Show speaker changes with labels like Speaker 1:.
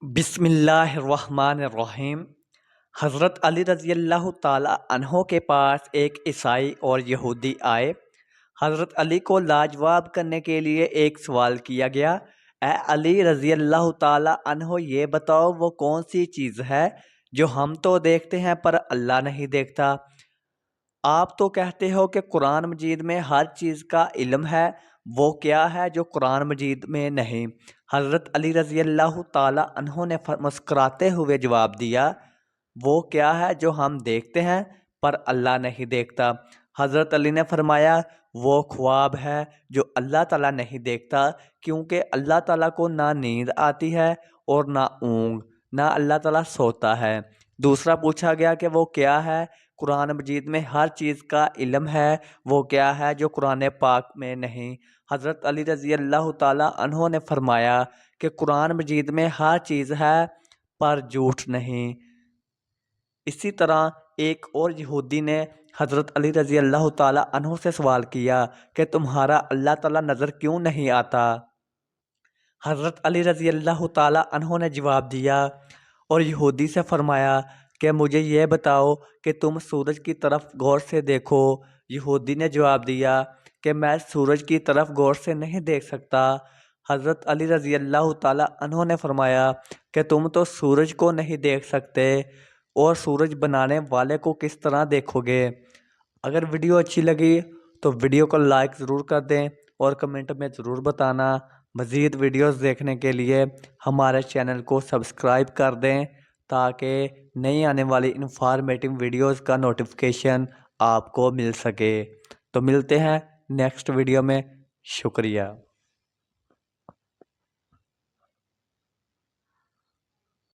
Speaker 1: بسم اللہ الرحمن الرحیم۔ حضرت علی رضی اللہ تعالی عنہ کے پاس ایک عیسائی اور یہودی آئے۔ حضرت علی کو لاجواب کرنے کے لیے ایک سوال کیا گیا، اے علی رضی اللہ تعالی عنہ، یہ بتاؤ وہ کون سی چیز ہے جو ہم تو دیکھتے ہیں پر اللہ نہیں دیکھتا؟ آپ تو کہتے ہو کہ قرآن مجید میں ہر چیز کا علم ہے، وہ کیا ہے جو قرآن مجید میں نہیں؟ حضرت علی رضی اللہ تعالی عنہ نے مسکراتے ہوئے جواب دیا، وہ کیا ہے جو ہم دیکھتے ہیں پر اللہ نہیں دیکھتا؟ حضرت علی نے فرمایا، وہ خواب ہے جو اللہ تعالیٰ نہیں دیکھتا، کیونکہ اللہ تعالیٰ کو نہ نیند آتی ہے اور نہ اونگ، نہ اللہ تعالیٰ سوتا ہے۔ دوسرا پوچھا گیا کہ وہ کیا ہے؟ قرآن مجید میں ہر چیز کا علم ہے، وہ کیا ہے جو قرآن پاک میں نہیں؟ حضرت علی رضی اللہ تعالی عنہ نے فرمایا کہ قرآن مجید میں ہر چیز ہے پر جھوٹ نہیں۔ اسی طرح ایک اور یہودی نے حضرت علی رضی اللہ تعالی عنہ سے سوال کیا کہ تمہارا اللہ تعالیٰ نظر کیوں نہیں آتا؟ حضرت علی رضی اللہ تعالی عنہ نے جواب دیا اور یہودی سے فرمایا کہ مجھے یہ بتاؤ کہ تم سورج کی طرف غور سے دیکھو۔ یہودی نے جواب دیا کہ میں سورج کی طرف غور سے نہیں دیکھ سکتا۔ حضرت علی رضی اللہ تعالی عنہ نے فرمایا کہ تم تو سورج کو نہیں دیکھ سکتے اور سورج بنانے والے کو کس طرح دیکھو گے؟ اگر ویڈیو اچھی لگی تو ویڈیو کو لائک ضرور کر دیں اور کمنٹ میں ضرور بتانا۔ مزید ویڈیوز دیکھنے کے لیے ہمارے چینل کو سبسکرائب کر دیں تاکہ نئی آنے والی انفارمیٹو ویڈیوز کا نوٹیفیکیشن آپ کو مل سکے۔ تو ملتے ہیں نیکسٹ ویڈیو میں۔ شکریہ۔